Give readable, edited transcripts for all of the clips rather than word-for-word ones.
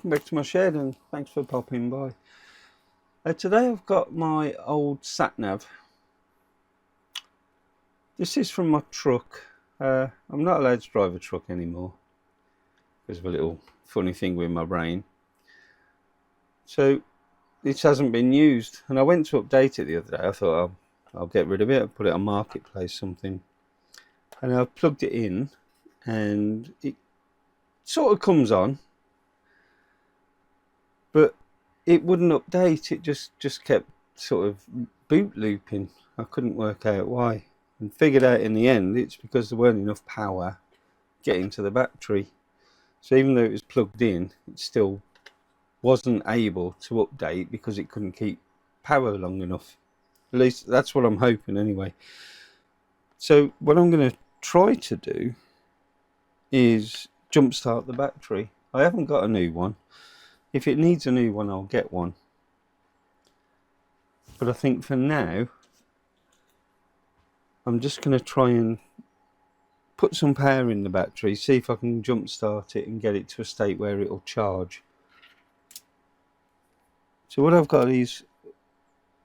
welcome back to my shed and thanks for popping by. Today I've got my old Sat Nav. This is from my truck. I'm not allowed to drive a truck anymore because of a little funny thing with my brain. So this hasn't been used, and I went to update it the other day. I thought I'll get rid of it, I'll put it on Marketplace something, and I plugged it in and it sort of comes on, but it wouldn't update. It just kept sort of boot looping. I couldn't work out why, and figured out in the end it's because there weren't enough power getting to the battery. So even though it was plugged in, it still wasn't able to update because it couldn't keep power long enough. At least that's what I'm hoping anyway. So what I'm going to try to do is jumpstart the battery. I haven't got a new one. If it needs a new one, I'll get one. But I think for now, I'm just going to try and put some power in the battery, see if I can jumpstart it and get it to a state where it'll charge. So what I've got is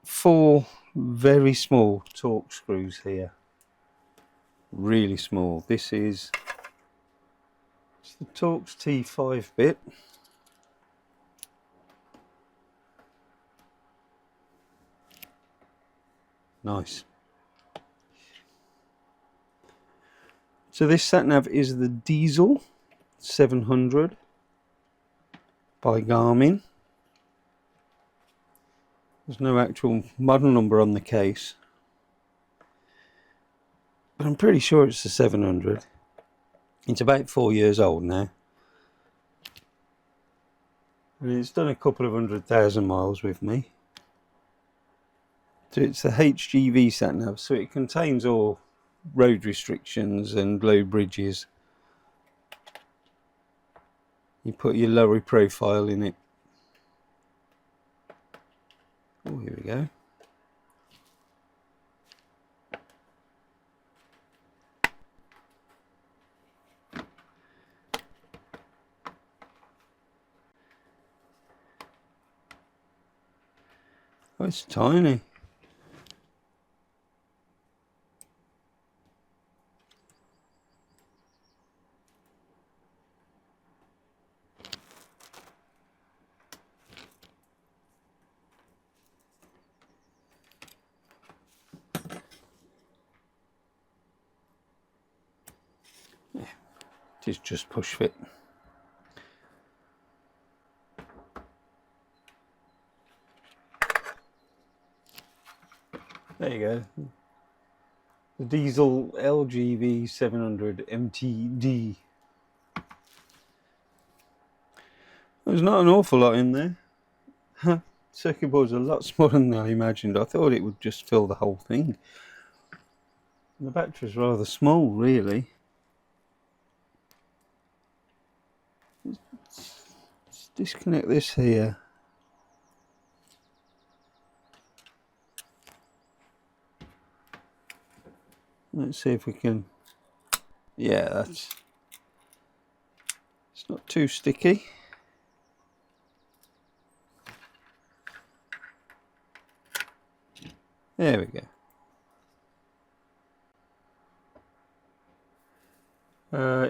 4 very small torque screws here. Really small. This is the Torx T5 bit. Nice. So this sat nav is the Dezl 700 by Garmin. There's no actual model number on the case, but I'm pretty sure it's the 700. It's about 4 years old now, and it's done a couple of 100,000 miles with me. So it's the HGV Sat Nav, so it contains all road restrictions and low bridges. You put your lorry profile in it. Oh, here we go. Oh, it's tiny. Yeah, it is just push fit. There you go. The Dezl HGV 700 MTD. There's not an awful lot in there. Circuit board's a lot smaller than I imagined. I thought it would just fill the whole thing. And the battery's rather small, really. Let's disconnect this here. Let's see if we can. Yeah, it's not too sticky. There we go.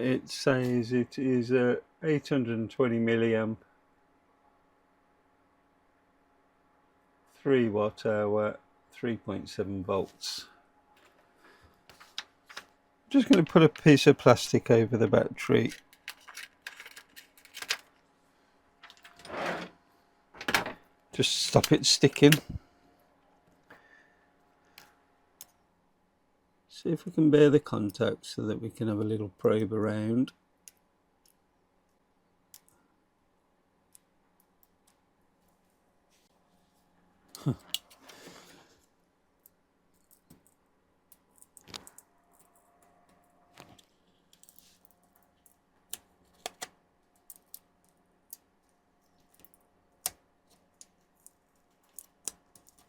It says it is 820 milliamp, 3 watt hour, 3.7 volts. Just going to put a piece of plastic over the battery. Just stop it sticking. See if we can bear the contact so that we can have a little probe around.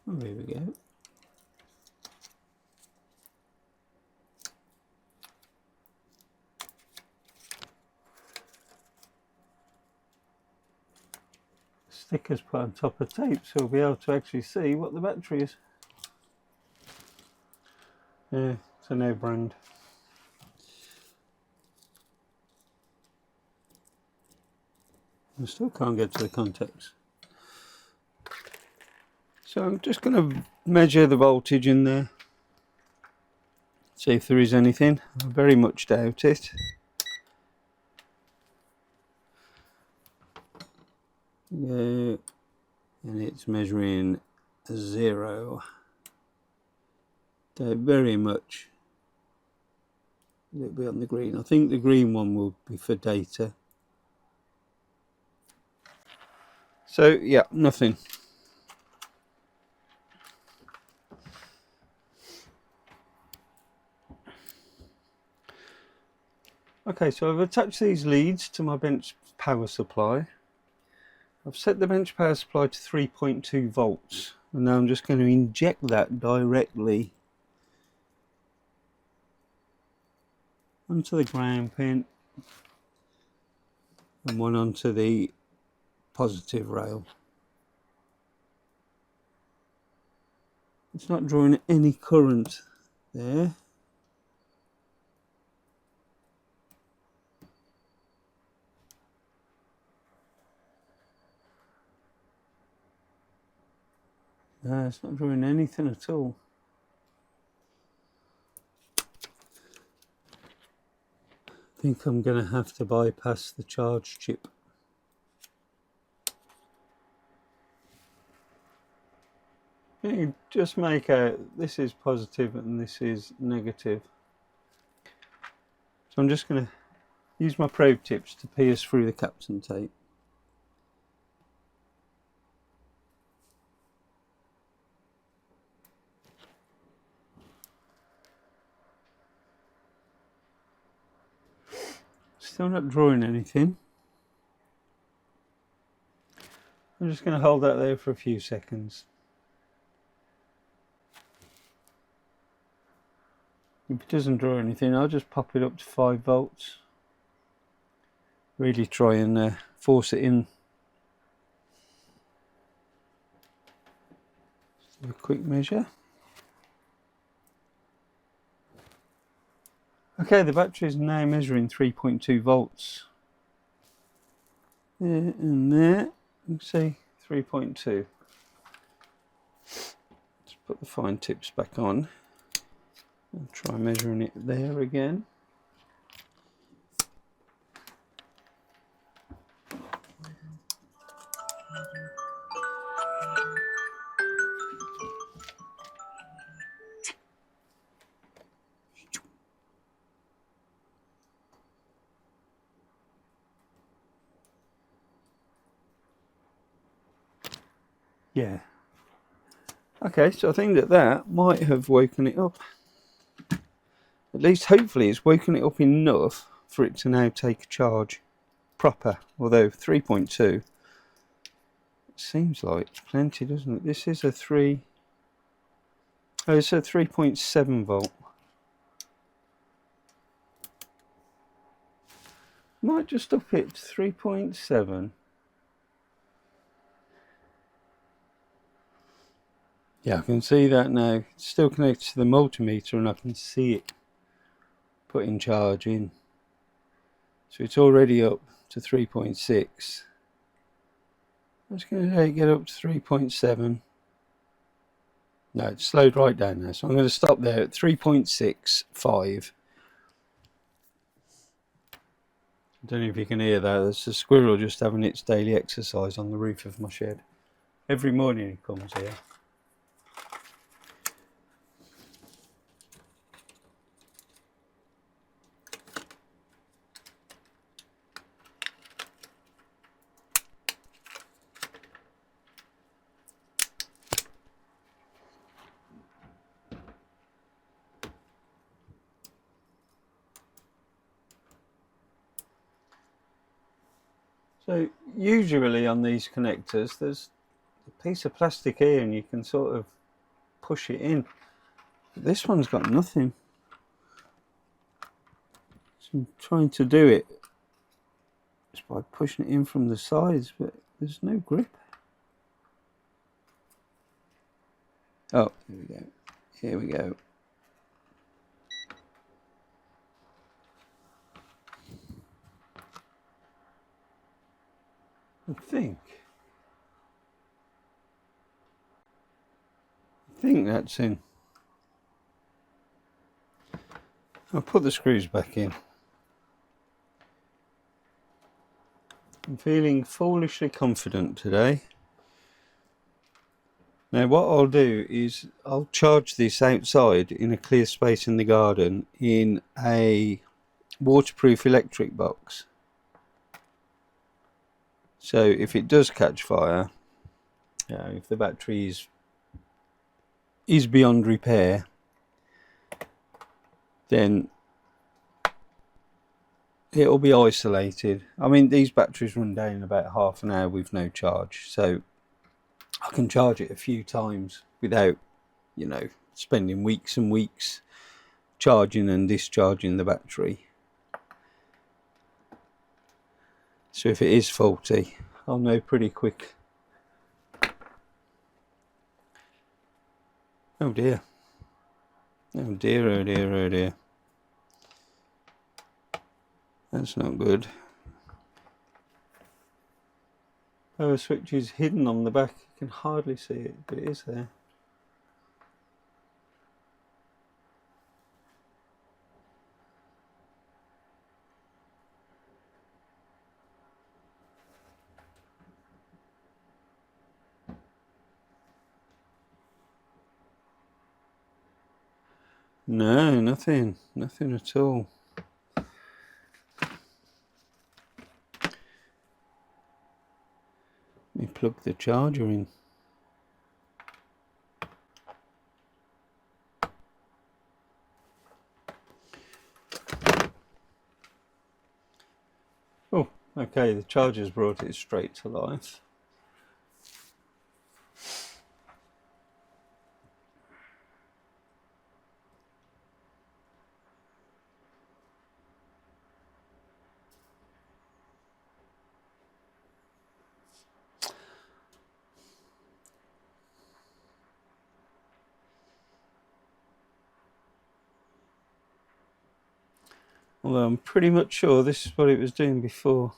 Oh, there we go. stickers put on top of tape, so we'll be able to actually see what the battery is. Yeah, it's a no brand. I still can't get to the contacts. So I'm just going to measure the voltage in there. See if there is anything. I very much doubt it. Yeah, and it's measuring 0. So very much a little bit on the green. I think the green one will be for data. So yeah, nothing. Okay, so I've attached these leads to my bench power supply. I've set the bench power supply to 3.2 volts, and now I'm just going to inject that directly onto the ground pin and one onto the positive rail. It's not drawing any current there. No, it's not drawing anything at all. I think I'm going to have to bypass the charge chip. You can just make out this is positive and this is negative. So I'm just going to use my probe tips to pierce through the Kapton tape. Still not drawing anything. I'm just going to hold that there for a few seconds. If it doesn't draw anything, I'll just pop it up to 5 volts. Really try and force it in. Just do a quick measure. Okay, the battery is now measuring 3.2 volts. There and there, you can see 3.2. Let's put the fine tips back on and try measuring it there again. Yeah. Okay, so I think that might have woken it up. At least hopefully it's woken it up enough for it to now take a charge proper. Although 3.2 seems like plenty, doesn't it? This is a 3. Oh, it's a 3.7 volt. Might just up it to 3.7. Yeah, I can see that now. It's still connected to the multimeter and I can see it putting charge in. So it's already up to 3.6. I'm just going to get up to 3.7. No, it's slowed right down now. So I'm going to stop there at 3.65. I don't know if you can hear that. There's a squirrel just having its daily exercise on the roof of my shed. Every morning he comes here. So usually on these connectors there's a piece of plastic here and you can sort of push it in. But this one's got nothing. So I'm trying to do it just by pushing it in from the sides, but there's no grip. Oh, here we go. Here we go. I think that's in. I'll put the screws back in. I'm feeling foolishly confident today. Now what I'll do is I'll charge this outside in a clear space in the garden in a waterproof electric box. So if it does catch fire, if the battery is beyond repair, then it'll be isolated. I mean, these batteries run down in about half an hour with no charge, so I can charge it a few times without, you know, spending weeks and weeks charging and discharging the battery. So if it is faulty, I'll know pretty quick. Oh dear. Oh dear, oh dear, oh dear. That's not good. Power switch is hidden on the back. You can hardly see it, but it is there. No, nothing at all. Let me plug the charger in. Oh, okay, the charger's brought it straight to life. Although I'm pretty much sure this is what it was doing before.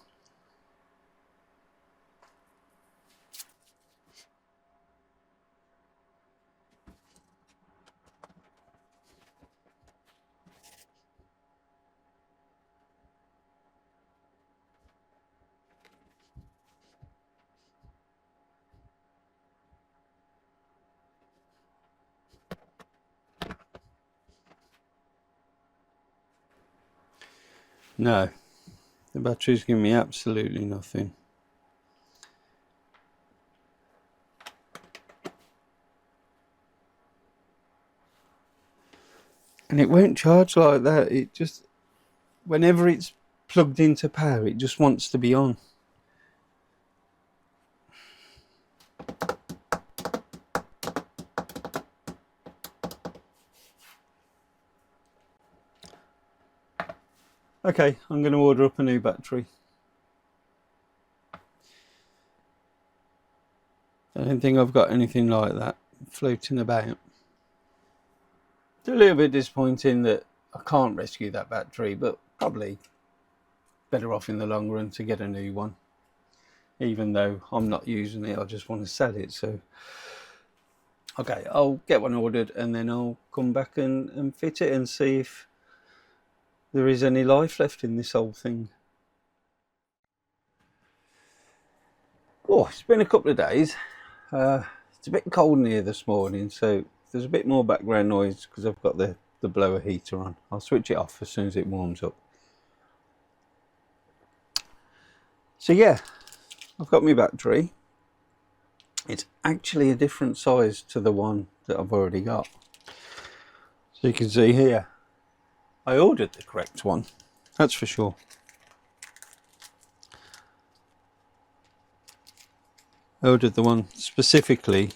No, the battery's giving me absolutely nothing. And it won't charge like that. It just, whenever it's plugged into power, it just wants to be on. Okay, I'm going to order up a new battery. I don't think I've got anything like that floating about. It's a little bit disappointing that I can't rescue that battery, but probably better off in the long run to get a new one. Even though I'm not using it, I just want to sell it. So, okay, I'll get one ordered and then I'll come back and fit it and see if there is any life left in this whole thing. Oh, it's been a couple of days. It's a bit cold in here this morning, so there's a bit more background noise because I've got the blower heater on. I'll switch it off as soon as it warms up. So yeah, I've got my battery. It's actually a different size to the one that I've already got. So you can see here, I ordered the correct one, that's for sure. I ordered the one specifically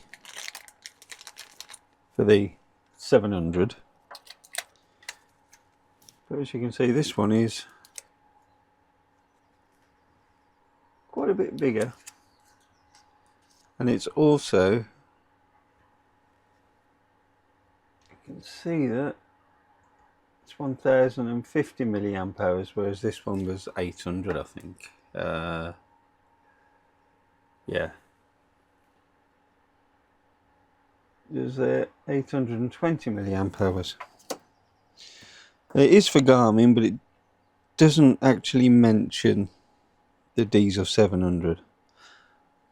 for the 700. But as you can see, this one is quite a bit bigger. And it's also can see that it's 1050 milliamp hours, whereas this one was 800, I think. Yeah, there's 820 milliamp hours. It is for Garmin, but it doesn't actually mention the Dezl 700.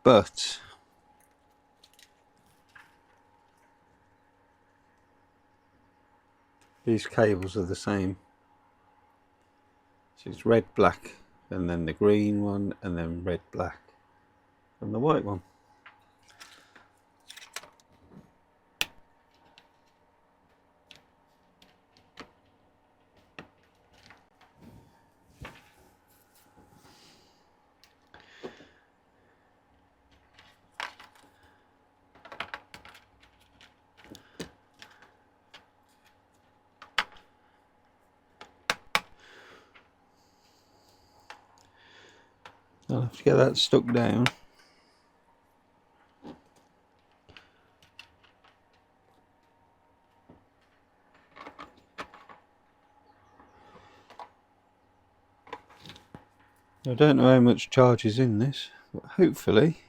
But these cables are the same. So it's red, black, and then the green one, and then red, black, and the white one. I'll have to get that stuck down. I don't know how much charge is in this, but hopefully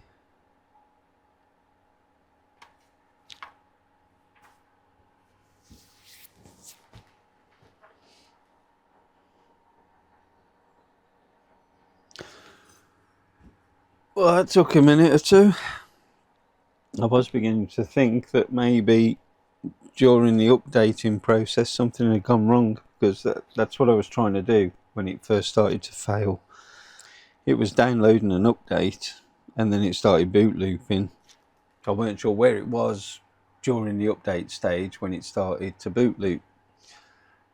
well, that took a minute or two. I was beginning to think that maybe during the updating process something had gone wrong, because that's what I was trying to do when it first started to fail. It was downloading an update and then it started boot looping. I weren't sure where it was during the update stage when it started to boot loop.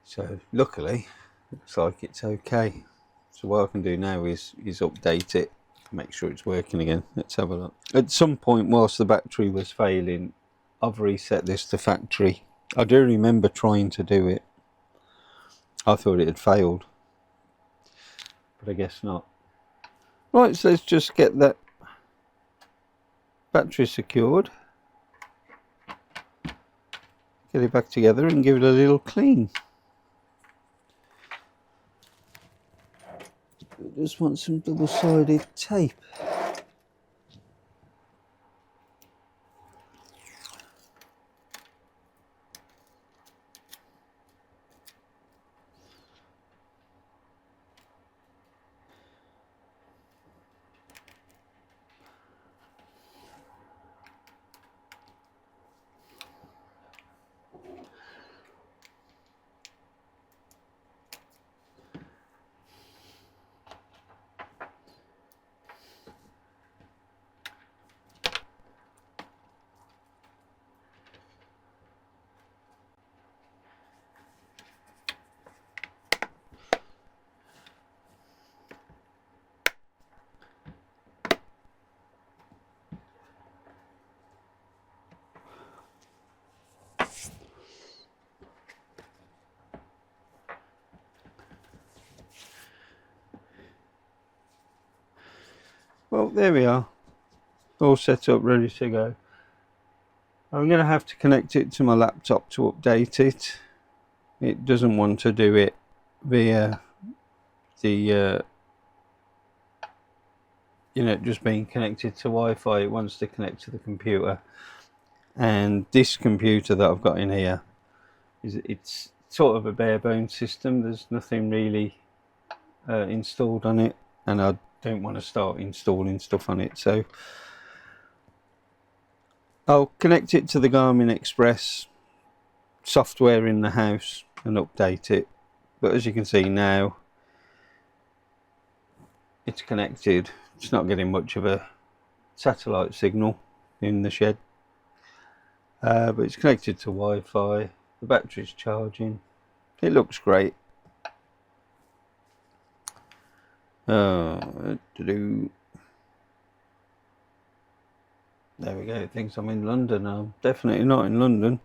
So luckily, looks like it's okay. So what I can do now is update it, make sure it's working again. Let's have a look. At some point whilst the battery was failing, I've reset this to factory. I do remember trying to do it. I thought it had failed, but I guess not. Right, so let's just get that battery secured, get it back together and give it a little clean. I just want some double-sided tape. Well, there we are, all set up, ready to go. I'm going to have to connect it to my laptop to update it. It doesn't want to do it via the just being connected to Wi-Fi. It wants to connect to the computer, and this computer that I've got in here it's sort of a bare bones system. There's nothing really installed on it, and I don't want to start installing stuff on it, so I'll connect it to the Garmin Express software in the house and update it. But as you can see now, it's connected. It's not getting much of a satellite signal in the shed, but it's connected to Wi-Fi. The battery's charging. It looks great. There we go. It thinks I'm in London. I'm definitely not in London.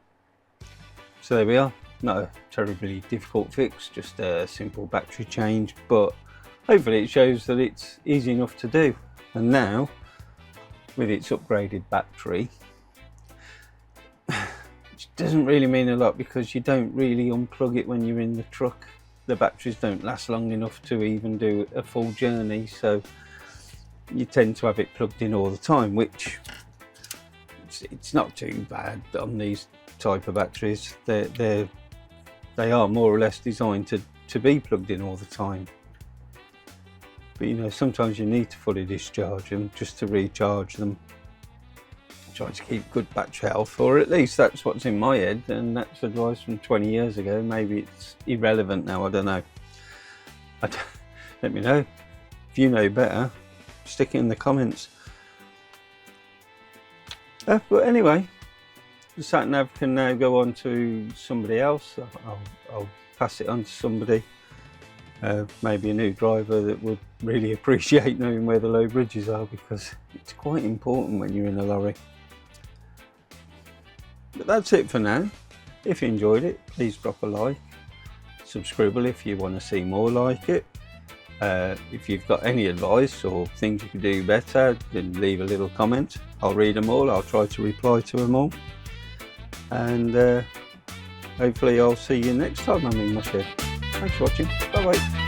So there we are. Not a terribly difficult fix, just a simple battery change, but hopefully it shows that it's easy enough to do. And now, with its upgraded battery, it's doesn't really mean a lot because you don't really unplug it when you're in the truck. The batteries don't last long enough to even do a full journey, so you tend to have it plugged in all the time, which it's not too bad on these type of batteries. They are more or less designed to be plugged in all the time. But you know, sometimes you need to fully discharge them just to recharge them. Try to keep good battery health, or at least that's what's in my head, and that's advice from 20 years ago. Maybe it's irrelevant now, I don't know. Let me know if you know better. Stick it in the comments. But anyway, the sat nav can now go on to somebody else. I'll pass it on to somebody, maybe a new driver that would really appreciate knowing where the low bridges are, because it's quite important when you're in a lorry. But that's it for now. If you enjoyed it, please drop a like, subscribe if you want to see more like it. If you've got any advice or things you could do better, then leave a little comment. I'll read them all. I'll try to reply to them all. And hopefully I'll see you next time I'm in my shed. Thanks for watching. Bye bye.